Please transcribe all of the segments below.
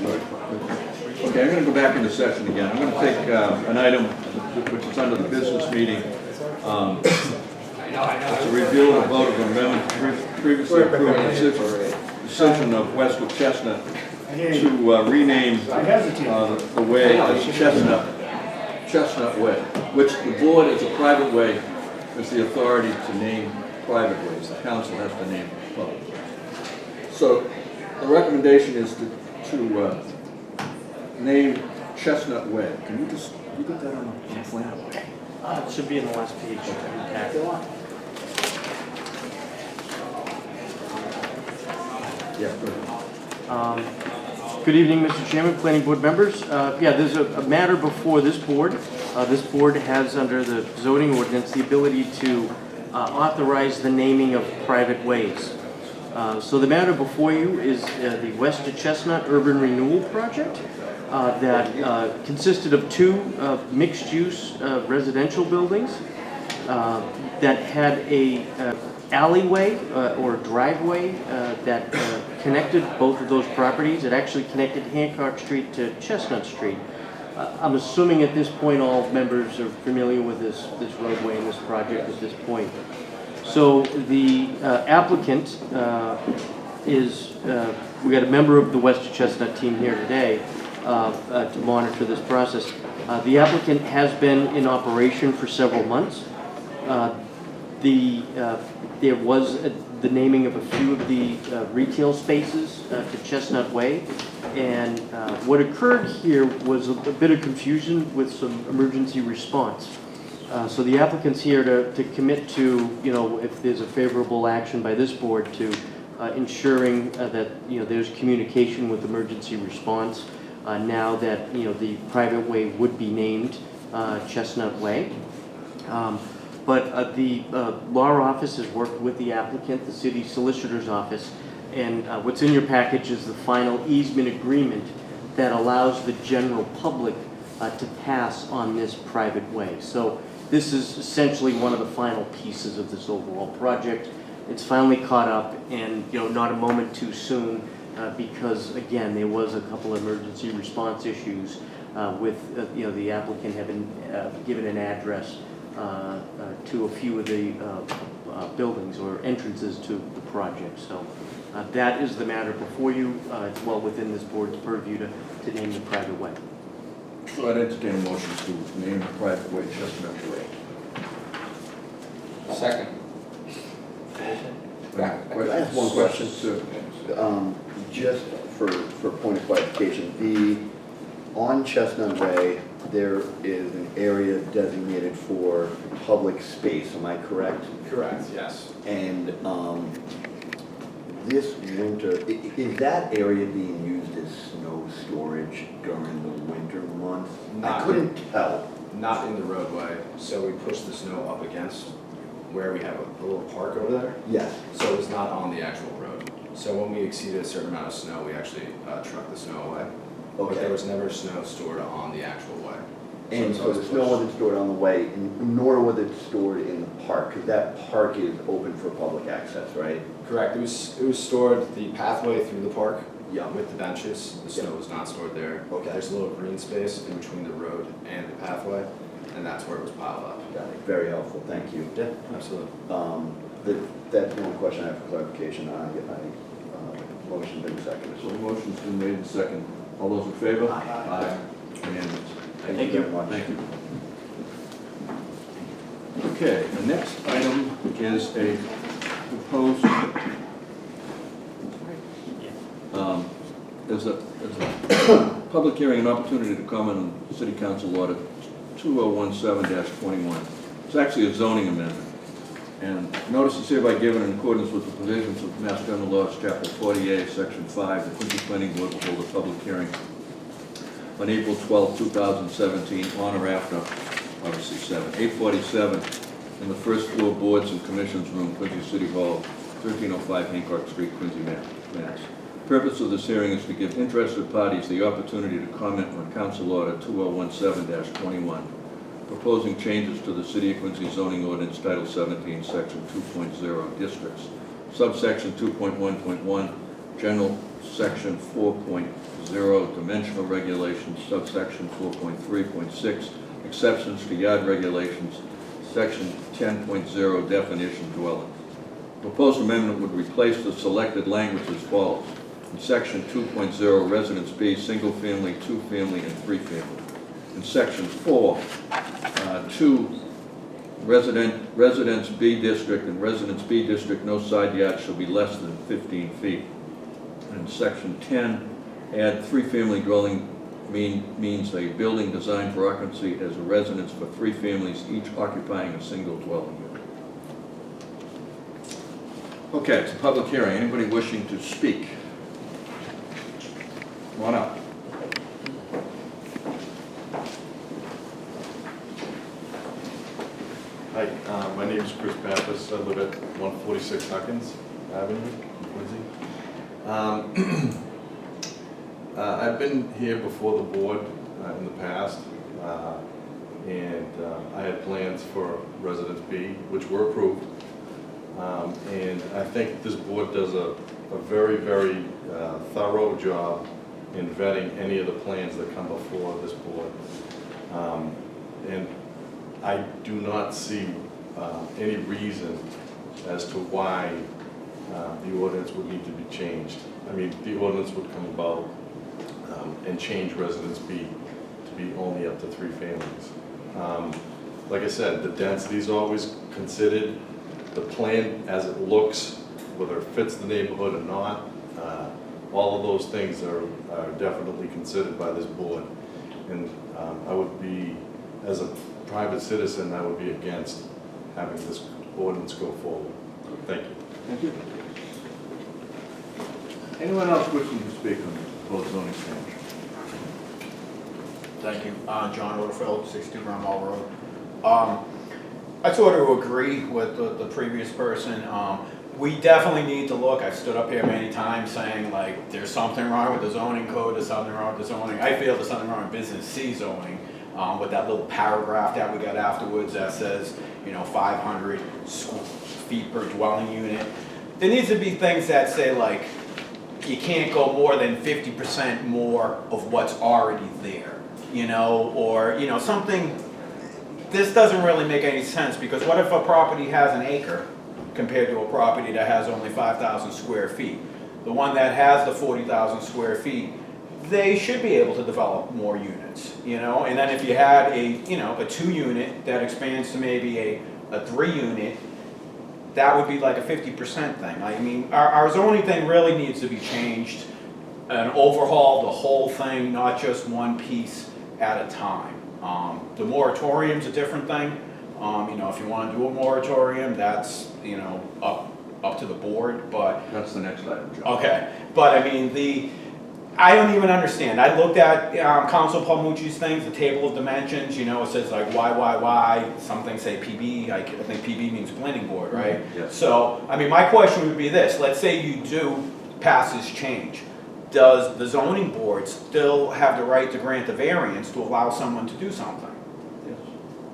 Okay, I'm going to go back into session again. I'm going to take an item which is under the business meeting. It's a review and a vote of amendment to previously approved decision of West of Chestnut to rename the way as Chestnut Way, which the board as a private way has the authority to name private ways. The council has to name public. So the recommendation is to name Chestnut Way. Can you just, you got that on the plan? It should be in the last page. Yeah, good. Good evening, Mr. Chairman, Planning Board members. Yeah, there's a matter before this board. This board has, under the zoning ordinance, the ability to authorize the naming of private ways. So the matter before you is the West of Chestnut Urban Renewal Project that consisted of two mixed-use residential buildings that had a alleyway or driveway that connected both of those properties. It actually connected Hancock Street to Chestnut Street. I'm assuming at this point all members are familiar with this roadway and this project at this point. So the applicant is, we got a member of the West of Chestnut team here today to monitor this process. The applicant has been in operation for several months. There was the naming of a few of the retail spaces to Chestnut Way, and what occurred here was a bit of confusion with some emergency response. So the applicant's here to commit to, you know, if there's a favorable action by this board to ensuring that, you know, there's communication with emergency response now that, you know, the private way would be named Chestnut Way. But the law office has worked with the applicant, the city solicitor's office, and what's in your package is the final easement agreement that allows the general public to pass on this private way. So this is essentially one of the final pieces of this overall project. It's finally caught up, and, you know, not a moment too soon, because again there was a couple of emergency response issues with you know, the applicant having given an address to a few of the buildings or entrances to the project. So that is the matter before you. It's well within this board's purview to name the private way. So I'd entertain a motion to name the private way Chestnut Way. Second. I have one question. Just for point of clarification, on Chestnut Way, there is an area designated for public space, am I correct? Correct, yes. And this winter, is that area being used as snow storage during the winter months? I couldn't tell. Not in the roadway, so we push the snow up against where we have a little park over there. Yes. So it's not on the actual road. So when we exceeded a certain amount of snow, we actually trucked the snow away. Okay. But there was never snow stored on the actual way. And so the snow wasn't stored on the way, nor was it stored in the park, because that park is open for public access, right? Correct. It was stored the pathway through the park. Yeah. With the benches. The snow was not stored there. Okay. There's a little green space in between the road and the pathway, and that's where it was piled up. Got it. Very helpful, thank you. Yeah, absolutely. That's the only question I have for clarification. Motion been seconded. So the motion's been made and second. All those in favor? Aye. Unanimous. Thank you very much. Thank you. Okay, the next item is a proposed, there's a public hearing and opportunity to comment on City Council Order 2017-21. It's actually a zoning amendment. And notice is hereby given in accordance with the provisions of Mass General Laws, Chapter 48, Section 5. The Quincy Planning Board will hold a public hearing on April 12, 2017, on or after, obviously 8:47, in the first floor Boards and Commissions Room, Quincy City Hall, 1305 Hancock Street, Quincy, Mass. The purpose of this hearing is to give interested parties the opportunity to comment on Council Order 2017-21, proposing changes to the City of Quincy zoning ordinance Title 17, Section 2.0 districts, subsection 2.1.1, general section 4.0, dimensional regulations, subsection 4.3.6, exceptions to yard regulations, section 10.0, definition dwelling. Proposed amendment would replace the selected language as follows. In section 2.0, residence B, single family, two family, and three family. In section 4, 2, residence B district, and residence B district, no side yard shall be less than 15 feet. In section 10, add three-family dwelling means a building designed for occupancy as a residence for three families, each occupying a single dwelling unit. Okay, it's a public hearing. Anybody wishing to speak? Come on up. Hi, my name is Chris Pappas. I live at 146 Huckins Avenue, Quincy. I've been here before the board in the past, and I had plans for Residence B, which were approved. And I think this board does a very, very thorough job in vetting any of the plans that come before this board. And I do not see any reason as to why the ordinance would need to be changed. I mean, the ordinance would come about and change Residence B to be only up to three families. Like I said, the density is always considered. The plan as it looks, whether it fits the neighborhood or not, all of those things are definitely considered by this board. And I would be, as a private citizen, I would be against having this ordinance go forward. Thank you. Thank you. Anyone else wishing to speak on the proposed zoning change? Thank you. John Rutherford, 62 Grandmall Road. I sort of agree with the previous person. We definitely need to look. I've stood up here many times saying, like, there's something wrong with the zoning code, there's something wrong with the zoning. I feel there's something wrong with business C zoning, with that little paragraph that we got afterwards that says, 500 feet per dwelling unit. There needs to be things that say, like, you can't go more than 50% more of what's already there, or, something. This doesn't really make any sense, because what if a property has an acre compared to a property that has only 5,000 square feet? The one that has the 40,000 square feet, they should be able to develop more units, and then if you had a 2-unit that expands to maybe a 3-unit, that would be like a 50% thing. I mean, our zoning thing really needs to be changed and overhaul the whole thing, not just one piece at a time. The moratorium's a different thing. If you want to do a moratorium, that's, up to the board, but. That's the next item, John. Okay, but I mean, I don't even understand. I looked at Council Palmucci's things, the table of dimensions, it says like Y, some things say PB, I think PB means planning board, right? Yes. So, I mean, my question would be this, let's say you do pass this change. Does the zoning board still have the right to grant the variance to allow someone to do something? Yes.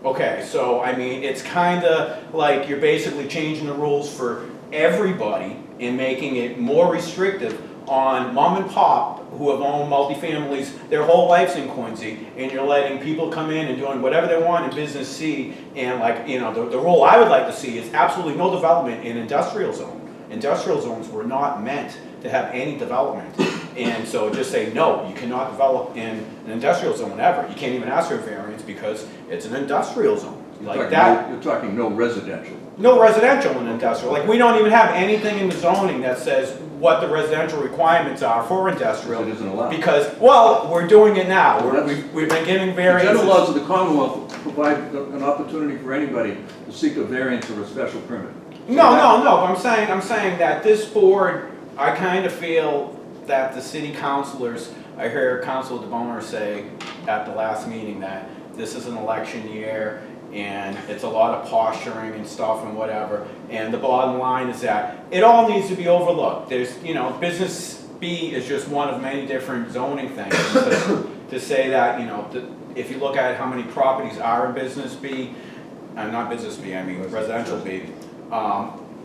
Okay, so I mean, it's kind of like you're basically changing the rules for everybody and making it more restrictive on mom and pop who have owned multifamilies their whole lives in Quincy, and you're letting people come in and doing whatever they want in business C, and like, the rule I would like to see is absolutely no development in industrial zone. Industrial zones were not meant to have any development. And so just say, no, you cannot develop in an industrial zone ever. You can't even ask for a variance because it's an industrial zone. Like that. You're talking no residential. No residential in industrial. Like, we don't even have anything in the zoning that says what the residential requirements are for industrial. It isn't allowed. Because, well, we're doing it now. Well, We've been giving The variances. general laws of the Commonwealth provide an opportunity for anybody to seek a variance or a special permit. No, but I'm saying that this board, I kind of feel that the city councilors, I heard Councilor DeBoner say at the last meeting that this is an election year and it's a lot of posturing and stuff and whatever, and the bottom line is that it all needs to be overlooked. There's, business B is just one of many different zoning things. To say that, if you look at how many properties are in business B, not business B, I mean residential B,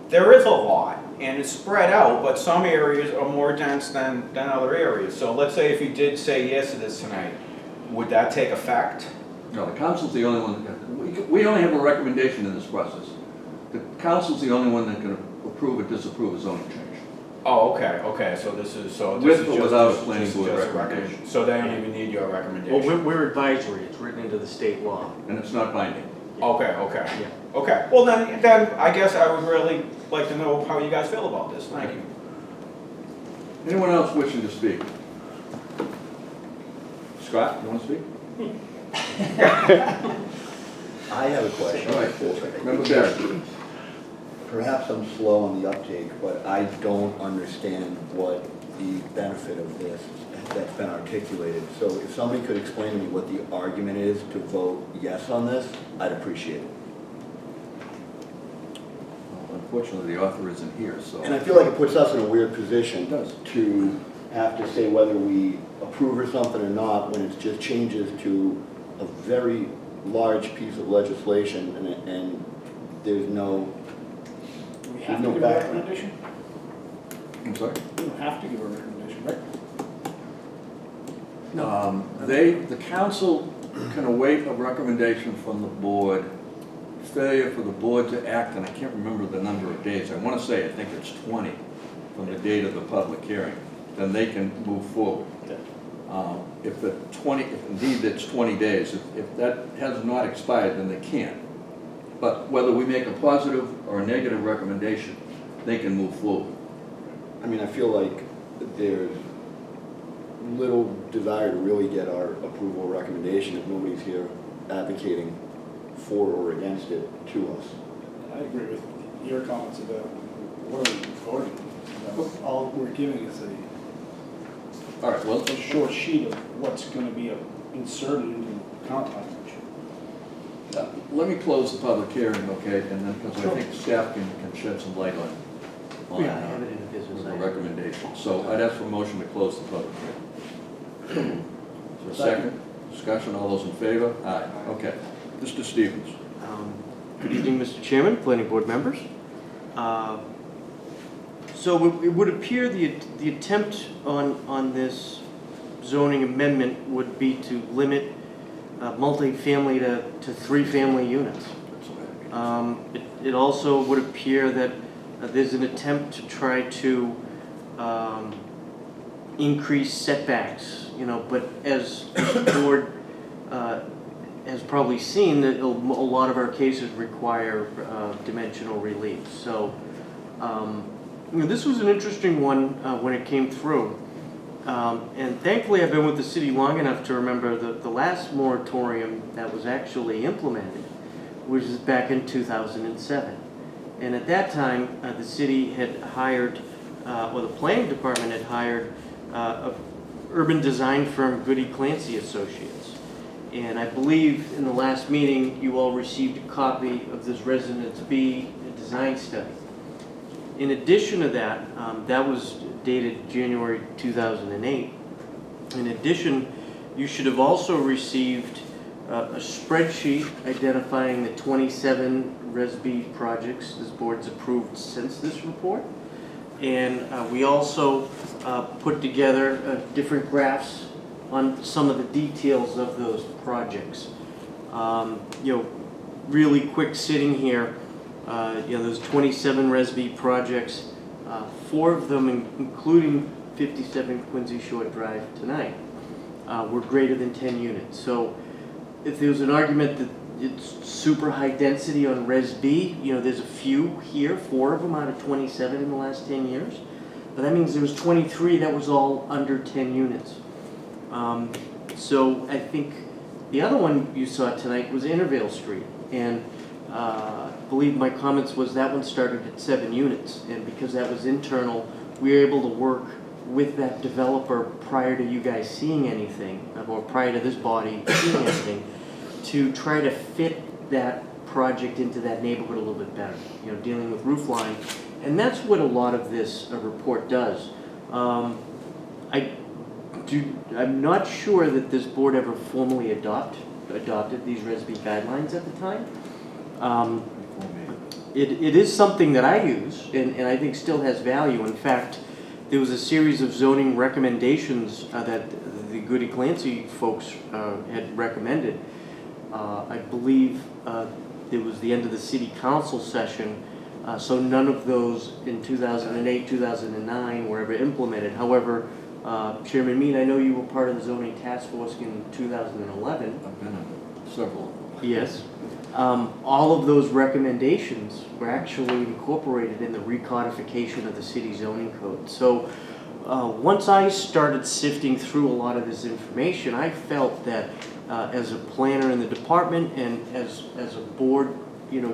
there is a lot, and it's spread out, but some areas are more dense than other areas. So let's say if you did say yes to this tonight, would that take effect? No, the council's the only one, we only have a recommendation in this process. The council's the only one that can approve or disapprove a zoning change. Oh, okay, so this is With just. or without a this is planning board just a recommendation. So they don't even need your Well, recommendation? we're advisory, it's written into the state law. And it's not binding. Okay, Yeah. okay. Well, then I guess I would really like to know how you guys feel about this. Thank you. Anyone else wishing to speak? Scott, you want to speak? I have a question. All right, Member Barrett. Perhaps I'm slow on the uptake, but I don't understand what the benefit of this that's been articulated. So if somebody could explain to me what the argument is to vote yes on this, I'd appreciate it. Well, unfortunately, the author isn't here, so. And I feel like it puts us in a weird position It does. to have to say whether we approve or something or not when it's just changes to a very large piece of legislation and there's no, We have to no give a background. recommendation? I'm sorry? We don't have to give a recommendation, right? The council can await a recommendation from the board, failure for the board to act, and I can't remember the number of days. I want to say, I think it's 20 from the date of the public hearing, then they can move forward. If indeed it's 20 days, if that has not expired, then they can't. But whether we make a positive or a negative recommendation, they can move forward. I mean, I feel like there's little desire to really get our approval or recommendation if nobody's here advocating for or against it to us. I agree with your comments about what are we voting? All we're giving is All right, well, a short sheet of what's going to be inserted into current language. let me close the public hearing, okay, and then, because I think staff can shed some light on Yeah, I have it in the business the item. recommendation. So I'd ask for a motion to close the public hearing. Is there a second? Discussion, all those in favor? Aye, okay. Mr. Stevens. Good evening, Mr. Chairman, planning board members. So it would appear the attempt on this zoning amendment would be to limit multifamily to 3-family units. It also would appear that there's an attempt to try to increase setbacks, but as the board has probably seen, that a lot of our cases require dimensional relief. So this was an interesting one when it came through. And thankfully I've been with the city long enough to remember the last moratorium that was actually implemented, which is back in 2007. And at that time, the city had hired, or the planning department had hired a urban design firm, Goody Clancy Associates. And I believe in the last meeting, you all received a copy of this Residence B design study. In addition to that, that was dated January 2008. In addition, you should have also received a spreadsheet identifying the 27 Res B projects this board's approved since this report. And we also put together different graphs on some of the details of those projects. Really quick sitting here, those 27 Res B projects, 4 of them, including 57 Quincy Shore Drive tonight, were greater than 10 units. So if there was an argument that it's super high density on Res B, there's a few here, 4 of them out of 27 in the last 10 years. But that means there was 23 that was all under 10 units. So I think the other one you saw tonight was Intervale Street. And I believe my comments was that one started at 7 units. And because that was internal, we were able to work with that developer prior to you guys seeing anything, or prior to this body seeing anything, to try to fit that project into that neighborhood a little bit better, dealing with roof line. And that's what a lot of this report does. I'm not sure that this board ever formally adopted these Res B guidelines at the time. it is something that I use and I think still has value. In fact, there was a series of zoning recommendations that the Goody Clancy folks had recommended. I believe it was the end of the city council session, so none of those in 2008, 2009 were ever implemented. However, Chairman Mead, I know you were part of the zoning task force in 2011. I've been in several. Yes. All of those recommendations were actually incorporated in the recodification of the city zoning code. So once I started sifting through a lot of this information, I felt that as a planner in the department and as a board,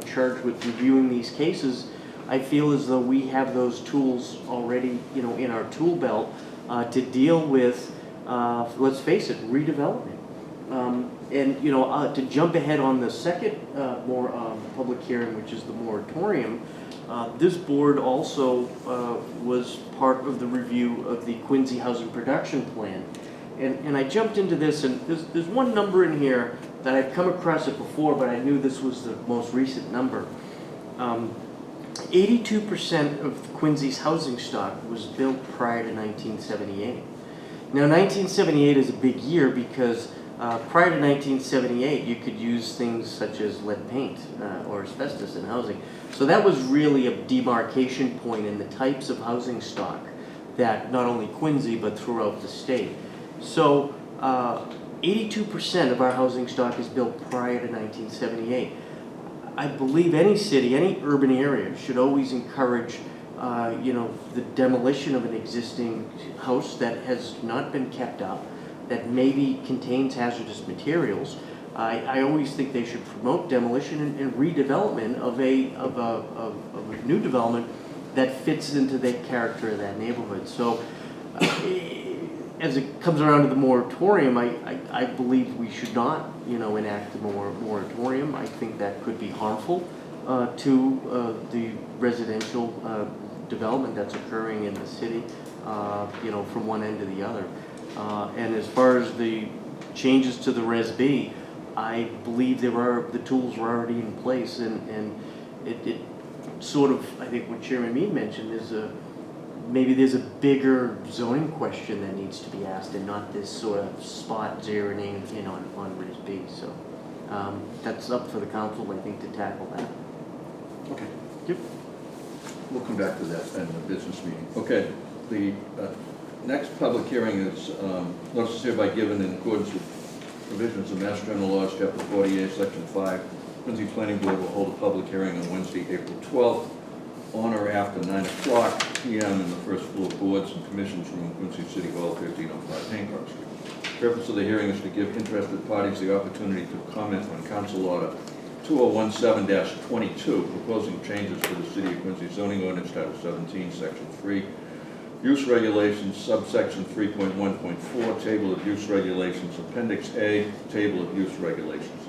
charged with reviewing these cases, I feel as though we have those tools already, in our tool belt to deal with, let's face it, redevelopment. And to jump ahead on the second more public hearing, which is the moratorium, this board also was part of the review of the Quincy Housing Production Plan. And I jumped into this, and there's one number in here that I've come across it before, but I knew this was the most recent number. 82% of Quincy's housing stock was built prior to 1978. Now, 1978 is a big year because prior to 1978, you could use things such as lead paint or asbestos in housing. So that was really a demarcation point in the types of housing stock that not only Quincy but throughout the state. So 82% of our housing stock is built prior to 1978. I believe any city, any urban area should always encourage the demolition of an existing house that has not been kept up, that maybe contains hazardous materials. I always think they should promote demolition and redevelopment of a new development that fits into the character of that neighborhood. So as it comes around to the moratorium, I believe we should not, enact the moratorium. I think that could be harmful to the residential development that's occurring in the city, from one end to the other. And as far as the changes to the Res B, I believe the tools were already in place, and it sort of, I think what Chairman Mead mentioned is maybe there's a bigger zoning question that needs to be asked and not this sort of spot zeroing in on Res B. So that's up for the council, I think, to tackle that. Okay. Yep. We'll come back to that in the business meeting. Okay, the next public hearing is notice is hereby given in accordance with provisions of Mass General Laws, Chapter 48, Section 5. Quincy Planning Board will hold a public hearing on Wednesday, April 12th, on or after 9:00 p.m. in the first floor Boards and Commissions Room, Quincy City Hall, 1505 Hancock Street. The purpose of the hearing is to give interested parties the opportunity to comment on Council Order 2017-22, proposing changes to the City of Quincy zoning ordinance, Title 17, Section 3, Use Regulations, subsection 3.1.4, Table of Use Regulations, Appendix A, Table of Use Regulations.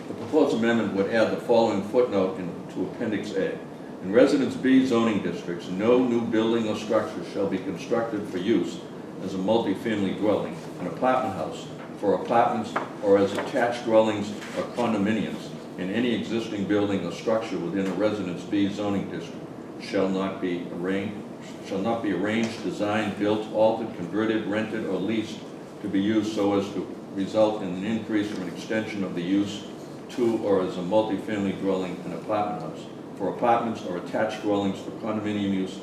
The proposed amendment would add the following footnote to Appendix A. In Residence B zoning districts, no new building or structure shall be constructed for use as a multifamily dwelling, an apartment house, for apartments, or as attached dwellings or condominiums in any existing building or structure within a Residence B zoning district shall not be arranged, designed, built, altered, converted, rented, or leased to be used so as to result in an increase or an extension of the use to or as a multifamily dwelling, an apartment house, for apartments or attached dwellings for condominium use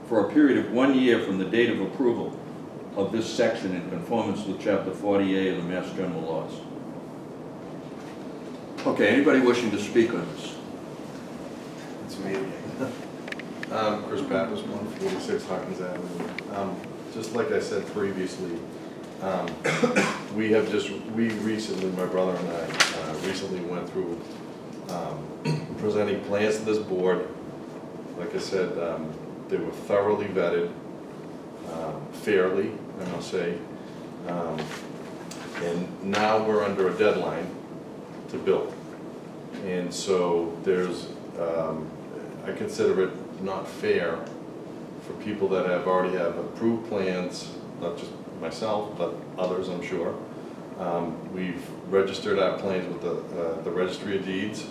for a period of 1 year from the date of approval of this section in conformance with Chapter 48 of the Mass General Laws. Okay, anybody wishing to speak on this? It's me again. Chris Pappas, 146 Hawkins Avenue. Just like I said previously, we recently, my brother and I, recently went through presenting plans to this board. Like I said, they were thoroughly vetted, fairly, I must say. And now we're under a deadline to build. And so there's, I consider it not fair for people that already have approved plans, not just myself, but others, I'm sure. We've registered our plans with the Registry of Deeds.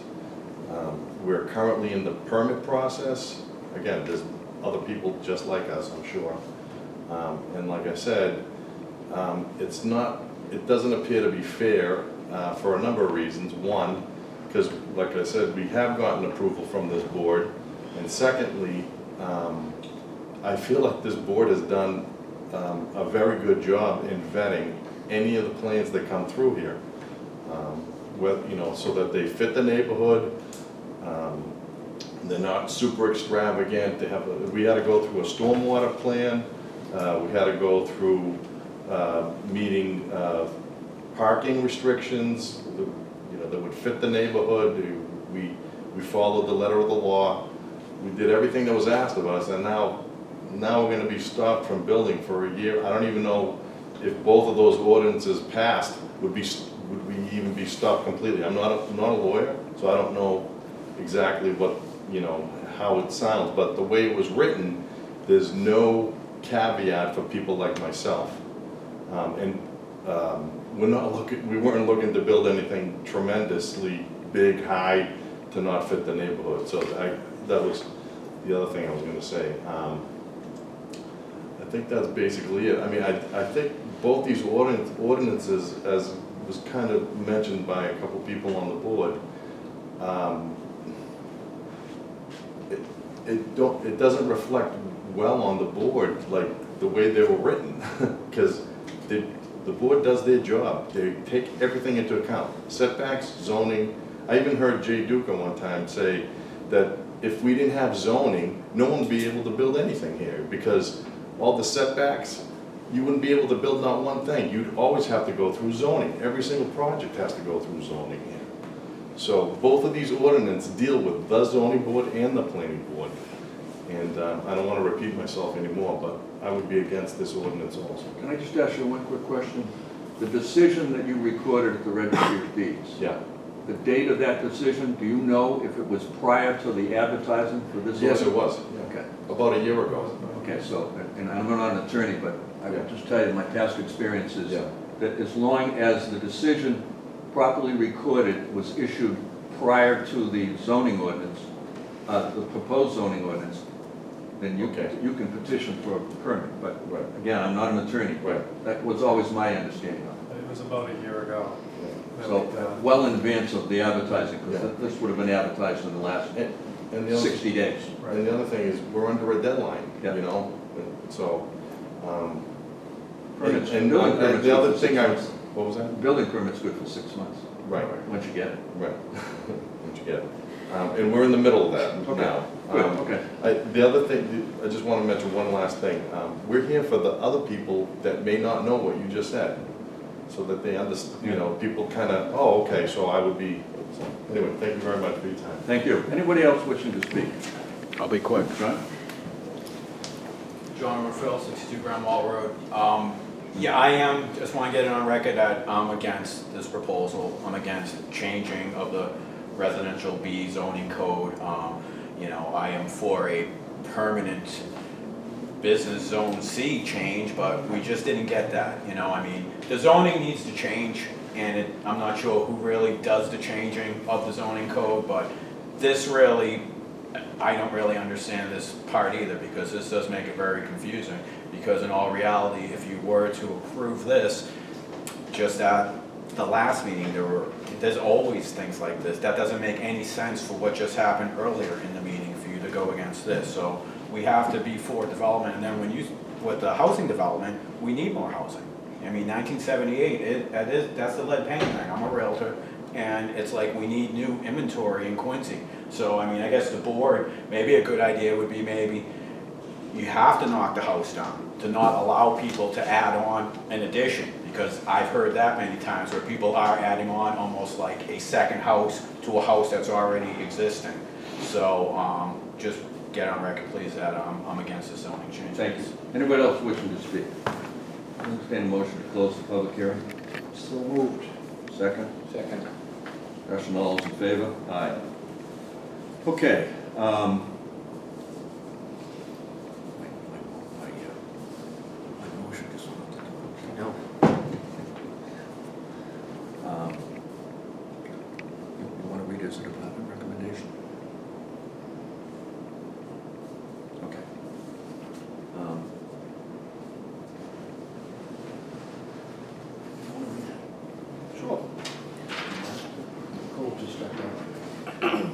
We're currently in the permit process. Again, there's other people just like us, I'm sure. And like I said, it doesn't appear to be fair for a number of reasons. One, because like I said, we have gotten approval from this board. And secondly, I feel like this board has done a very good job in vetting any of the plans that come through here. So that they fit the neighborhood, they're not super extravagant. We had to go through a stormwater plan, we had to go through meeting parking restrictions, that would fit the neighborhood. We followed the letter of the law. We did everything that was asked of us, and now we're going to be stopped from building for a year. I don't even know if both of those ordinances passed, would we even be stopped completely? I'm not a lawyer, so I don't know exactly what, how it sounds, but the way it was written, there's no caveat for people like myself. We weren't looking to build anything tremendously big, high, to not fit the neighborhood. So that was the other thing I was going to say. I think that's basically it. I mean, I think both these ordinances, as was kind of mentioned by a couple people on the board, it doesn't reflect well on the board, like the way they were written, because the board does their job. They take everything into account, setbacks, zoning. I even heard Jay Duca one time say that if we didn't have zoning, no one would be able to build anything here, because all the setbacks, you wouldn't be able to build not one thing. You'd always have to go through zoning. Every single project has to go through zoning here. So both of these ordinances deal with the zoning board and the planning board. And I don't want to repeat myself anymore, but I would be against this ordinance also. Can I just ask you one quick question? The decision that you recorded at the Registry of Deeds, Yeah. the date of that decision, do you know if it was prior to the advertising for this? Yes, it ordinance? was. Okay. About a year ago. Okay, so, and I'm not an attorney, but I will just tell you my past experiences, Yeah. that as long as the decision properly recorded was issued prior to the zoning ordinance, the proposed zoning ordinance, then you can petition for a permit. But Right. again, I'm not an attorney. Right. That was always my understanding of It was about a year ago. it. So, well in advance of the advertising, because Yeah. this would have been advertised in the last And the other, 60 days. and the other thing is, we're under a deadline, Yeah. So, Permits- and building permits the other good for thing 6 months. what was that? Building permit's good for 6 months, Right, once you get it. right. What you get. And we're in the middle of that Okay. now. Good, okay. The other thing, I just want to mention one last thing. We're here for the other people that may not know what you just said, so that they understand, people kind of, oh, okay, so I would be, so, anyway, thank you very much for your time. Thank you. Anybody else wishing to speak? I'll be quick. John? John Overfill, 62 Grand Wall Road. Yeah, just want to get it on record that I'm against this proposal. I'm against changing of the residential B zoning code. I am for a permanent business zone C change, but we just didn't get that, the zoning needs to change, and I'm not sure who really does the changing of the zoning code, but this really, I don't really understand this part either, because this does make it very confusing, because in all reality, if you were to approve this, just at the last meeting, there's always things like this. That doesn't make any sense for what just happened earlier in the meeting for you to go against this. So we have to be for development, and then with the housing development, we need more housing. 1978, that's the lead paint thing. I'm a realtor, and it's like we need new inventory in Quincy. So, I guess the board, maybe a good idea would be maybe you have to knock the house down to not allow people to add on an addition, because I've heard that many times where people are adding on almost like a second house to a house that's already existing. So, just get on record, please, that I'm against the zoning change. Thank you. Anybody else wishing to speak? Entertain a motion to close the public hearing. So moved. Second? Second. Discussion, all those in favor? Aye. Okay. My motion just went out the door. No. You want to read as a department recommendation? Sure. Cool, just start out.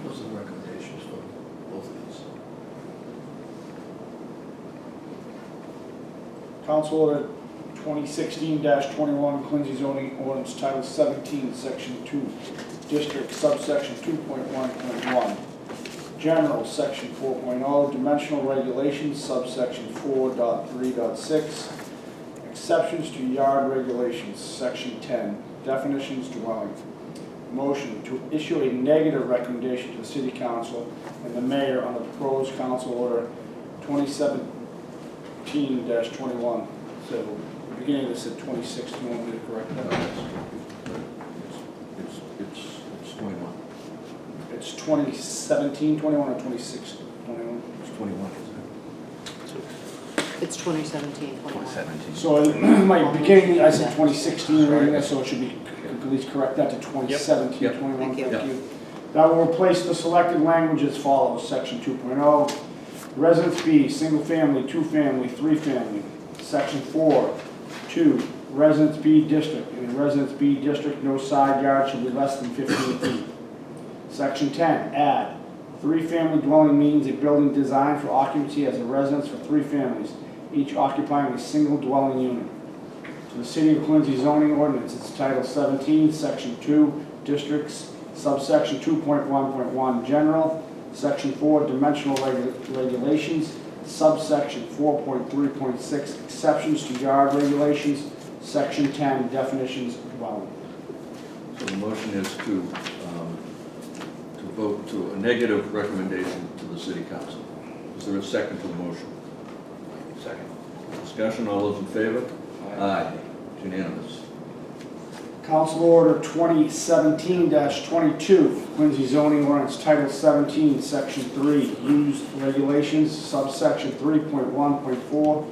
Those are the recommendations for both of these. Council Order 2016-21, Quincy zoning ordinance Title 17, Section 2, District subsection 2.1.1. General, Section 4.0, Dimensional Regulations, subsection 4.3.6. Exceptions to yard regulations, Section 10, Definitions dwelling. Motion to issue a negative recommendation to the City Council and the Mayor on the proposed Council Order 2017-21. So, the beginning of this said 2016, want me to correct that? It's 21. It's 2017, 21, or 26, 21? It's 21, isn't It's 2017, 21. 2017. So, in my beginning, I said 2016, reading this, so it should be, at least correct that to 2017, Yep. 21, Thank you. thank you. That will replace the selected language as follows, Section 2.0. Residence B, single family, two family, three family. Section 4, 2, Residence B district. In a Residence B district, no side yard shall be less than 15 feet. Section 10, add, three-family dwelling means a building designed for occupancy as a residence for three families, each occupying a single dwelling unit. To the City of Quincy zoning ordinance, it's Title 17, Section 2, districts, subsection 2.1.1, general, Section 4, dimensional regulations, subsection 4.3.6, exceptions to yard regulations, Section 10, definitions of dwelling. So the motion is to vote to a negative recommendation to the City Council. Is there a second to the motion? Second. Discussion, all those in favor? Aye. It's unanimous. Council Order 2017-22, Quincy zoning ordinance, Title 17, Section 3, Use Regulations, subsection 3.1.4,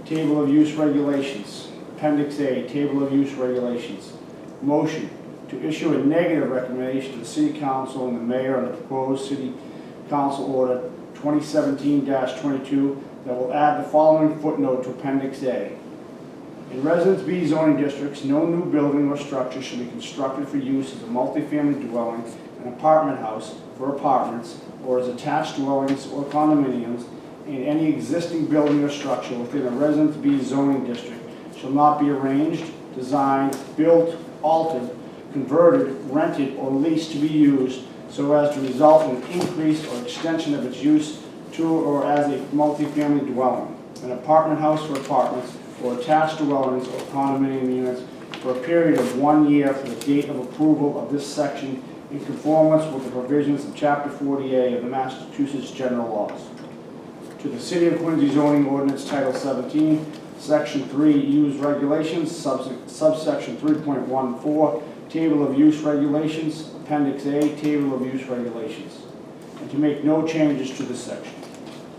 Table of Use Regulations, Appendix A, Table of Use Regulations. Motion to issue a negative recommendation to the City Council and the Mayor on the proposed City Council Order 2017-22 that will add the following footnote to Appendix A. In Residence B zoning districts, no new building or structure should be constructed for use as a multifamily dwelling, an apartment house for apartments, or as attached dwellings or condominiums, and any existing building or structure within a Residence B zoning district shall not be arranged, designed, built, altered, converted, rented, or leased to be used so as to result in an increase or extension of its use to or as a multifamily dwelling, an apartment house for apartments, or attached dwellings or condominium units for a period of 1 year from the date of approval of this section in conformance with the provisions of Chapter 40A of the Massachusetts General Laws. To the City of Quincy zoning ordinance, Title 17, Section 3, Use Regulations, subsection 3.14, Table of Use Regulations, Appendix A, Table of Use Regulations, and to make no changes to this section.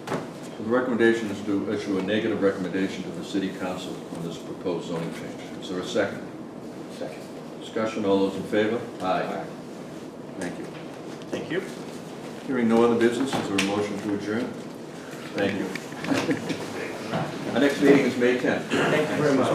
So the recommendation is to issue a negative recommendation to the City Council on this proposed zoning change. Is there a second? Second. Discussion, all those in favor? Aye. Thank you. Thank you. Hearing no other business, is there a motion to adjourn? Thank you. Our next meeting is May 10th. Thank you very much.